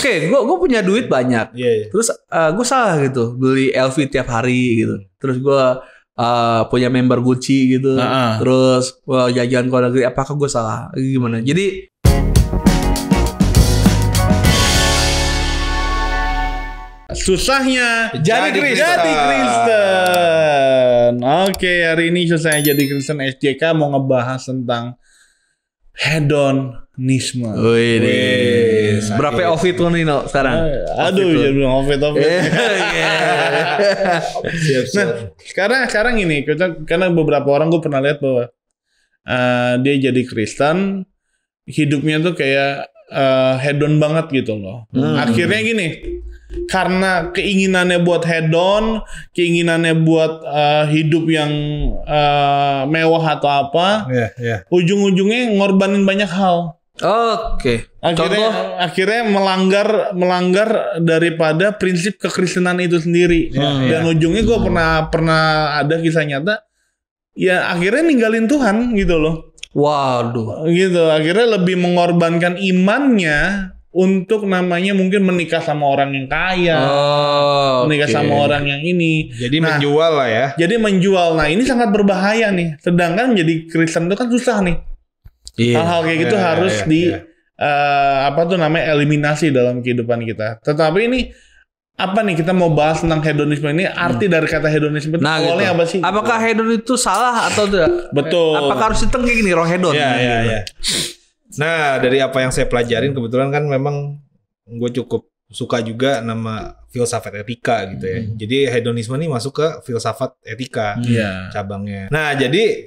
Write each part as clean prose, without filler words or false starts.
gue punya duit banyak. Terus gue salah gitu beli LV tiap hari gitu. Terus gue punya member Gucci gitu. Terus jajan ke luar negeri. Apakah gue salah? Gimana? Jadi susahnya jadi Kristen. Oke, hari ini susahnya jadi Kristen SJK mau ngebahas tentang hedonisme. Berapa Ovid lo nih sekarang? Aduh, jangan bilang Ovid. Nah, sekarang ini karena beberapa orang gue pernah lihat bahwa dia jadi Kristen, hidupnya tuh kayak hedon banget gitu loh. Akhirnya gini. Karena keinginannya buat hedon, keinginannya buat hidup yang mewah atau apa, ujung-ujungnya ngorbanin banyak hal. Akhirnya melanggar daripada prinsip kekristenan itu sendiri. Dan ujungnya gue pernah ada kisah nyata, ya akhirnya ninggalin Tuhan gitu loh. Waduh. Gitu, akhirnya lebih mengorbankan imannya untuk namanya mungkin menikah sama orang yang kaya, menikah sama orang yang ini. Jadi menjual lah ya. Jadi menjual. Nah ini sangat berbahaya nih. Sedangkan jadi Kristen itu kan susah nih. Hal-hal kayak gitu harus eliminasi dalam kehidupan kita. Tetapi ini apa nih kita mau bahas tentang hedonisme ini? Arti dari kata hedonisme itu awalnya apa sih? Apakah hedon itu salah atau tidak? Betul. Apakah harus ditengah gini roh hedon? Iya. Nah, dari apa yang saya pelajarin kebetulan kan memang gue cukup suka juga nama filsafat etika gitu ya. Jadi hedonisme ini masuk ke filsafat etika cabangnya. Nah, jadi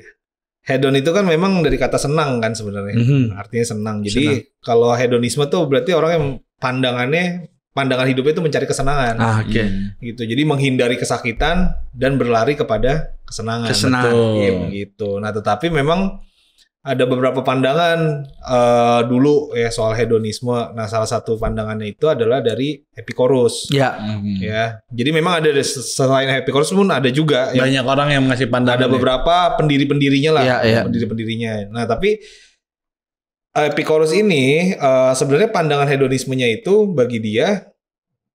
hedon itu kan memang dari kata senang kan sebenarnya. Artinya senang. Jadi kalau hedonisme tuh berarti orang yang pandangan hidupnya itu mencari kesenangan. Gitu. Jadi menghindari kesakitan dan berlari kepada kesenangan. Betul. Gitu. Nah, tetapi memang ada beberapa pandangan dulu ya soal hedonisme. Nah, salah satu pandangannya itu adalah dari Epicurus. Ya. Jadi memang ada selain Epicurus pun ada juga banyak orang yang mengasih pandangan. Ada beberapa pendiri-pendirinya lah, pendiri-pendirinya. Nah, tapi Epicurus ini sebenarnya pandangan hedonismenya itu bagi dia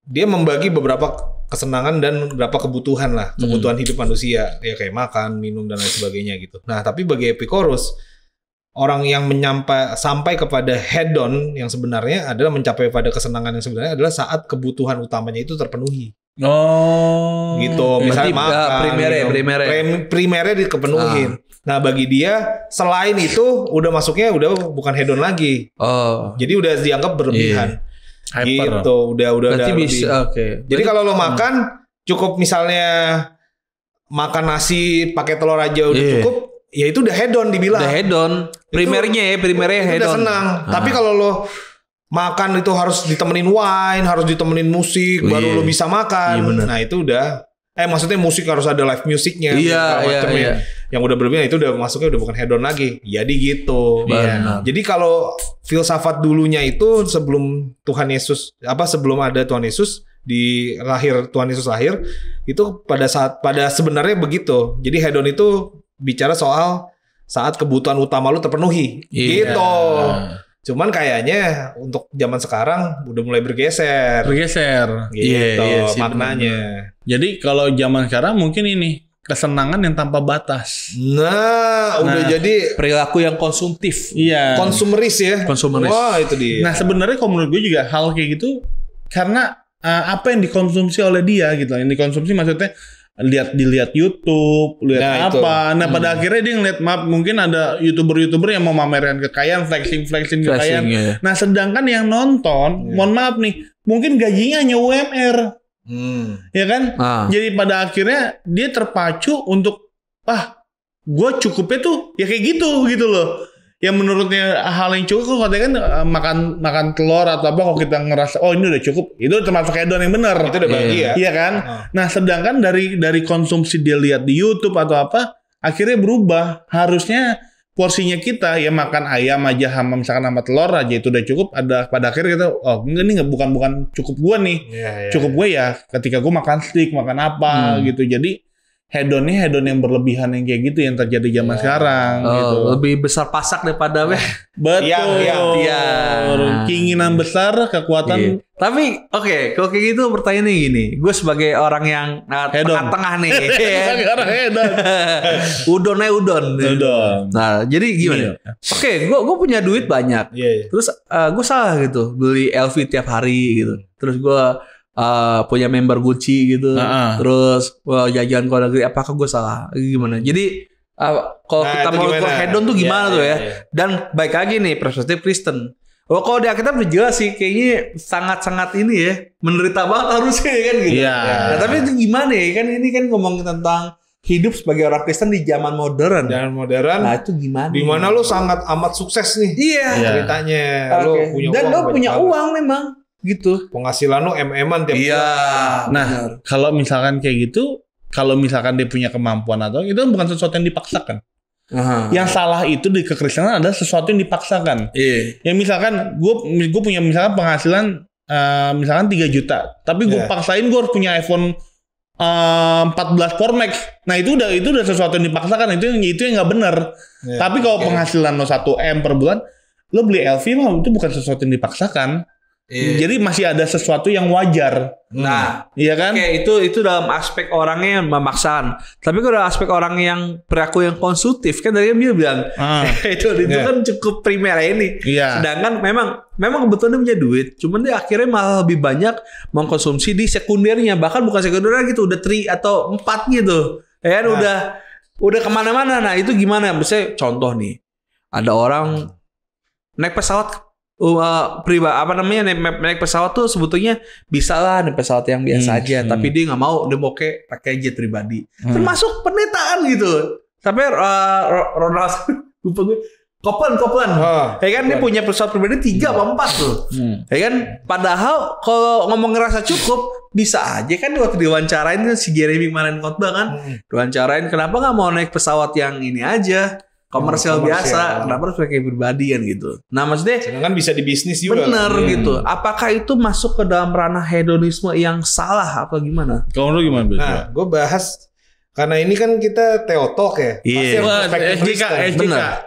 membagi beberapa kesenangan dan beberapa kebutuhan lah, kebutuhan hidup manusia ya kayak makan, minum dan lain sebagainya gitu. Nah, tapi bagi Epicurus orang yang sampai kepada hedon yang sebenarnya adalah mencapai pada kesenangan yang sebenarnya adalah saat kebutuhan utamanya itu terpenuhi. Gitu. Misalnya makan, primernya dikepenuhin. Nah, bagi dia selain itu udah masuknya udah bukan hedon lagi. Jadi udah dianggap berlebihan. Gitu. Udah lebih. Jadi kalau lo makan cukup misalnya makan nasi pakai telur aja udah cukup. Ya itu udah hedon dibilang. Udah hedon. Primernya hedon. Udah senang. Tapi kalau lo makan itu harus ditemenin wine, harus ditemenin musik, baru lo bisa makan. Nah itu udah. Maksudnya musik harus ada live musiknya. Yang udah berlebihan itu udah masuknya udah bukan hedon lagi. Jadi gitu. Jadi kalau filsafat dulunya itu sebelum Tuhan Yesus, sebelum ada Tuhan Yesus Tuhan Yesus lahir, itu pada sebenarnya begitu. Jadi hedon itu bicara soal saat kebutuhan utama lu terpenuhi gitu. Cuman kayaknya untuk zaman sekarang udah mulai bergeser gitu maknanya. Jadi kalau zaman sekarang mungkin ini kesenangan yang tanpa batas. Nah udah jadi perilaku yang konsumtif. Konsumeris ya. Wah itu dia. Nah sebenarnya kalau menurut gue juga hal kayak gitu karena apa yang dikonsumsi oleh dia gitu. Yang dikonsumsi maksudnya dilihat YouTube, lihat apa. Nah, pada akhirnya dia ngeliat mungkin ada YouTuber yang mau mamerkan kekayaan, flexing kekayaan. Nah, sedangkan yang nonton, mohon maaf nih, mungkin gajinya hanya UMR. Ya kan? Jadi pada akhirnya dia terpacu untuk gue cukupnya tuh ya kayak gitu loh. Yang menurutnya hal yang cukup katanya kan makan telur atau apa kalau kita ngerasa ini udah cukup, itu termasuk hedon yang benar. Itu udah bahagia. Iya kan? Nah, sedangkan dari konsumsi dia lihat di YouTube atau apa, akhirnya berubah. Harusnya porsinya kita ya makan ayam aja misalkan sama telur aja itu udah cukup. Pada akhirnya kita ini bukan cukup gua nih. Cukup gue ya ketika gua makan steak, makan apa gitu. Jadi hedon yang berlebihan yang kayak gitu yang terjadi zaman sekarang gitu. Lebih besar pasak daripada betul. Iya. Keinginan besar, kekuatan. Tapi kalau kayak gitu pertanyaannya gini, gue sebagai orang yang tengah-tengah nih, orang hedon. udon. Nah, jadi gimana? Gue punya duit banyak, terus gue salah gitu beli LV tiap hari gitu, terus gue punya member Gucci gitu, terus jajan ke luar negeri, apakah gue salah? Gimana? Jadi kalau kita mau ke hedon tuh gimana tuh ya? Dan baik lagi nih perspektif Kristen. Kalau di Alkitab udah jelas sih, kayaknya sangat-sangat ini ya, menderita banget harusnya kan gitu. Nah, tapi itu gimana ya? Kan ini kan ngomongin tentang hidup sebagai orang Kristen di zaman modern. Nah itu gimana? Dimana lo sangat amat sukses nih. Ceritanya. Lo punya dan uang. Dan lo punya uang memang. Gitu. Penghasilan lo MM-an tiap bulan. Nah, kalau misalkan kayak gitu, kalau misalkan dia punya kemampuan atau itu bukan sesuatu yang dipaksakan. Yang salah itu di kekristenan adalah sesuatu yang dipaksakan. Yang misalkan gue punya misalkan penghasilan misalkan 3 juta, tapi gue paksain gue harus punya iPhone 14 Pro Max. Nah, itu udah sesuatu yang dipaksakan, itu yang nggak benar. Tapi kalau penghasilan lo 1 M per bulan, lo beli LV mah itu bukan sesuatu yang dipaksakan. Jadi masih ada sesuatu yang wajar. Nah, iya kan? Itu dalam aspek orangnya yang memaksakan. Tapi kalau aspek orang yang perilaku yang konsumtif, kan tadi dia bilang itu kan cukup primer ini. Sedangkan memang kebetulan dia punya duit, cuman dia akhirnya malah lebih banyak mengkonsumsi di sekundernya, bahkan bukan sekundernya gitu, udah 3 atau 4 gitu. Ya kan udah kemana-mana. Nah, itu gimana? Misalnya contoh nih, ada orang naik pesawat naik pesawat tuh sebetulnya bisa lah naik pesawat yang biasa aja, tapi dia nggak mau, dia mau pakai jet pribadi, termasuk penderitaan gitu. Sampai Ronald Koppelman, ya kan dia punya pesawat pribadi 3 atau 4 tuh, ya kan. Padahal kalau ngomong ngerasa cukup bisa aja kan, waktu diwawancarain si Jeremy kemarin khotbah kan, diwawancarain kenapa nggak mau naik pesawat yang ini aja, komersial biasa, kenapa harus pakai pribadi kan gitu. Nah, maksudnya kan bisa di bisnis juga. Bener gitu. Apakah itu masuk ke dalam ranah hedonisme yang salah atau gimana? Kalau lu gimana? Nah, gue bahas karena ini kan kita teotok ya. Iya.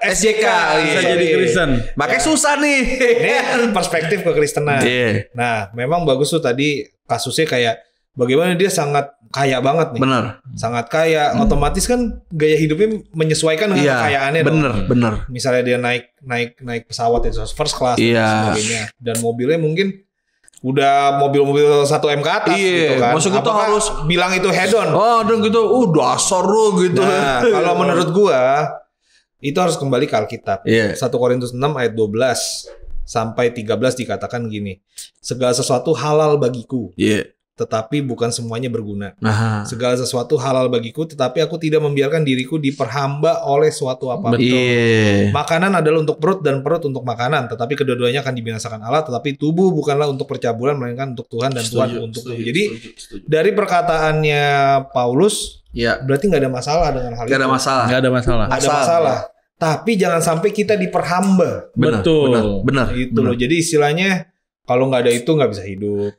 SJK bisa jadi Kristen. Makanya susah nih. Ini perspektif kekristenan. Nah, memang bagus tuh tadi kasusnya kayak bagaimana dia sangat kaya banget nih. Bener. Sangat kaya. Otomatis kan gaya hidupnya menyesuaikan dengan kekayaannya. Bener. Misalnya dia naik pesawat itu first class dan sebagainya. Dan mobilnya mungkin udah mobil-mobil 1 M ke atas gitu kan. Maksud kita harus bilang itu hedon. Dan gitu. Dasar lu gitu. Nah, kalau menurut gua itu harus kembali ke Alkitab. 1 Korintus 6 ayat 12 sampai 13 dikatakan gini. Segala sesuatu halal bagiku. Tetapi bukan semuanya berguna. Segala sesuatu halal bagiku, tetapi aku tidak membiarkan diriku diperhamba oleh suatu apapun. Makanan adalah untuk perut dan perut untuk makanan, tetapi kedua-duanya akan dibinasakan Allah. Tetapi tubuh bukanlah untuk percabulan, melainkan untuk Tuhan dan Tuhan untuk tubuh. Jadi dari perkataannya Paulus, berarti nggak ada masalah dengan hal itu. Nggak ada masalah. Ada masalah. Tapi jangan sampai kita diperhamba. Betul. Itu loh. Jadi istilahnya, kalau nggak ada itu nggak bisa hidup.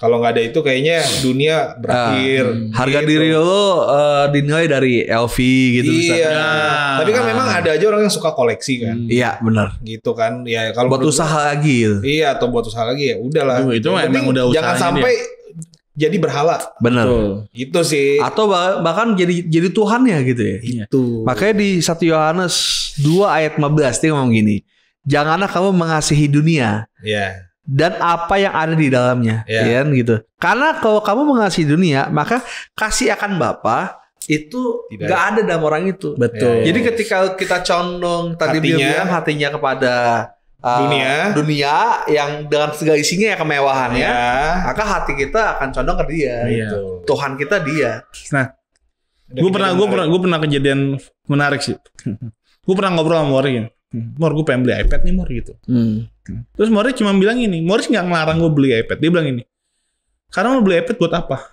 Kalau nggak ada itu kayaknya dunia berakhir. Harga diri lo dinilai dari LV gitu. Tapi kan memang ada aja orang yang suka koleksi kan. Benar. Gitu kan. Ya kalau buat usaha lagi. Gitu. Atau buat usaha lagi ya udahlah. Itu memang udah usahanya. Jangan sampai jadi berhala. Benar. Itu sih. Atau bahkan jadi Tuhan ya gitu ya. Itu. Makanya di 1 Yohanes 2 ayat 15 dia ngomong gini. Janganlah kamu mengasihi dunia. Dan apa yang ada di dalamnya, kan gitu. Karena kalau kamu mengasihi dunia, maka kasih akan Bapa itu nggak ada dalam orang itu. Betul. Jadi ketika kita condong tadi dia bilang hatinya kepada dunia yang dengan segala isinya ya kemewahannya, maka hati kita akan condong ke dia. Gitu. Tuhan kita dia. Nah, gue pernah kejadian menarik sih. Gue pernah ngobrol sama Mori. Mor, gue pengen beli iPad nih Mor gitu. Terus Morris cuma bilang ini, Morris nggak ngelarang gue beli iPad. Dia bilang ini, karena lo beli iPad buat apa?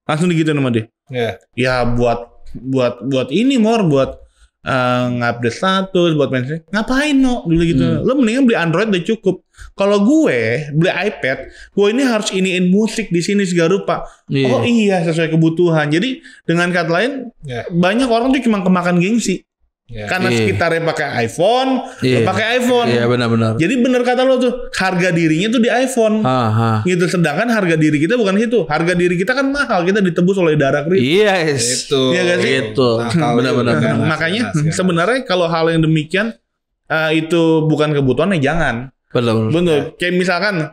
Langsung digituin sama dia. Ya buat ini Mor, buat ngupdate status buat main, ngapain dulu gitu. Lo mendingan beli Android udah cukup. Kalau gue beli iPad, gue ini harus iniin musik di sini segala rupa. Oh iya, sesuai kebutuhan. Jadi dengan kata lain, banyak orang tuh cuma kemakan gengsi. Karena sekitarnya pakai iPhone, pakai iPhone. Iya benar-benar. Jadi benar kata lo tuh, harga dirinya tuh di iPhone. Gitu. Sedangkan harga diri kita bukan situ. Harga diri kita kan mahal, kita ditebus oleh darah Kristus. Yes. Itu. Iya gak sih? Itu. Benar-benar. Makanya sebenarnya kalau hal yang demikian itu bukan kebutuhan ya jangan. Benar. Kayak misalkan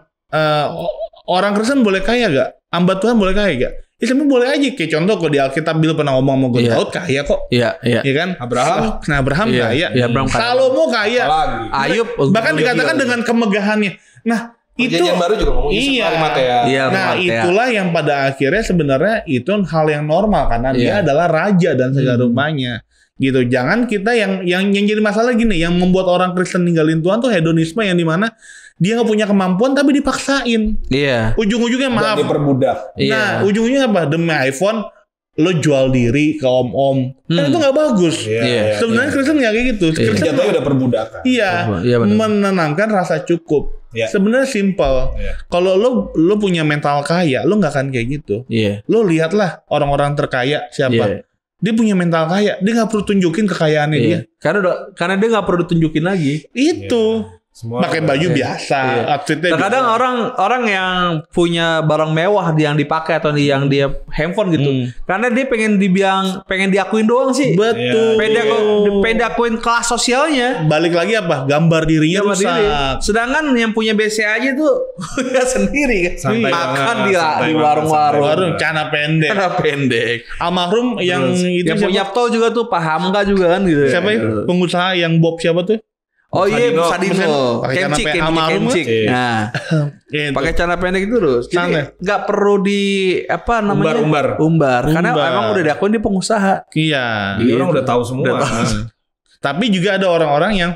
orang Kristen boleh kaya gak? Hamba Tuhan boleh kaya gak? Islam boleh aja. Kayak contoh kok di Alkitab Bill pernah ngomong sama gue, Daud kaya kok. Iya kan? Abraham kaya. Salomo kaya. Ayub. Bahkan dikatakan dengan kemegahannya. Nah, itu yang baru juga ngomong Nah, itulah yang pada akhirnya sebenarnya itu hal yang normal karena dia adalah raja dan segala rupanya. Gitu. Jangan kita yang jadi masalah gini, yang membuat orang Kristen ninggalin Tuhan tuh hedonisme yang dimana dia nggak punya kemampuan tapi dipaksain. Ujung-ujungnya maaf. Dan diperbudak. Nah, ujungnya apa? Demi iPhone lo jual diri ke om-om. Kan itu nggak bagus. Sebenarnya Kristen nggak kayak gitu. Kristen jatuhnya udah perbudakan. Menanamkan rasa cukup. Sebenarnya simple. Kalau lo punya mental kaya, lo nggak akan kayak gitu. Lo lihatlah orang-orang terkaya siapa. Dia punya mental kaya, dia nggak perlu tunjukin kekayaannya dia. Karena dia nggak perlu tunjukin lagi. Itu. Pakai baju biasa, outfitnya. Terkadang orang yang punya barang mewah yang dipakai atau yang dia handphone gitu, karena dia pengen diakuin doang sih. Betul. Pengen diakuin kelas sosialnya. Balik lagi apa? Gambar dirinya rusak. Sedangkan yang punya BC aja tuh ya sendiri kan. Makan di warung-warung. Cana pendek. Almarhum yang itu yang punya tol juga tuh, Pak Hamka juga kan gitu. Siapa ya? Pengusaha yang Bob siapa tuh? Oh iya, Sadino. Kemcik. Nah, pakai celana pendek itu terus. Jadi nggak perlu umbar. Karena emang udah diakuin dia pengusaha. Iya. Jadi orang udah tahu semua. Tapi juga ada orang-orang yang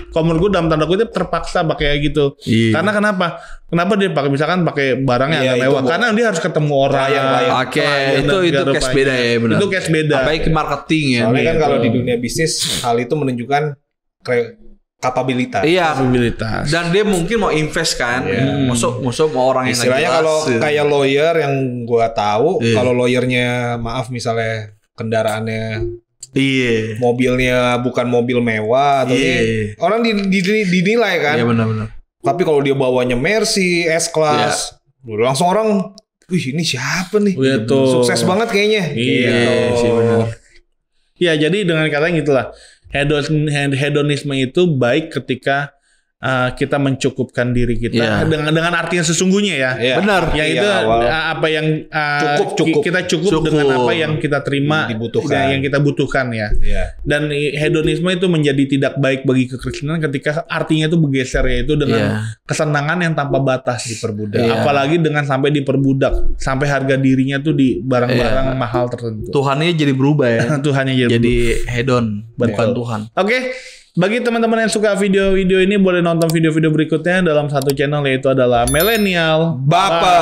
kalau menurut gue dalam tanda kutip terpaksa pakai gitu. Karena kenapa? Kenapa dia pakai barang yang mewah? Karena dia harus ketemu orang yang itu case beda ya, benar. Itu case beda. Apalagi marketing ya. Soalnya kan kalau di dunia bisnis hal itu menunjukkan kapabilitas. Dan dia mungkin mau invest kan. Masuk mau orang yang istilahnya kalau kayak lawyer yang gua tahu, kalau lawyernya maaf misalnya kendaraannya mobilnya bukan mobil mewah atau orang dinilai kan. Iya benar. Tapi kalau dia bawanya Mercy S-Class, langsung orang, wih ini siapa nih? Sukses banget kayaknya. Sih benar. Ya jadi dengan katanya gitulah. Hedonisme itu baik ketika kita mencukupkan diri kita dengan arti yang sesungguhnya ya. Benar. Yaitu apa yang cukup. Kita cukup dengan apa yang kita terima, yang kita butuhkan ya. Dan hedonisme itu menjadi tidak baik bagi kekristenan ketika artinya itu bergeser, yaitu dengan kesenangan yang tanpa batas, diperbudak. Apalagi dengan sampai diperbudak, sampai harga dirinya tuh di barang-barang mahal tertentu. Tuhannya jadi berubah ya. Tuhannya jadi hedon, bukan Tuhan. Oke. Bagi teman-teman yang suka video-video ini boleh nonton video-video berikutnya dalam satu channel, yaitu adalah Millennial Baper.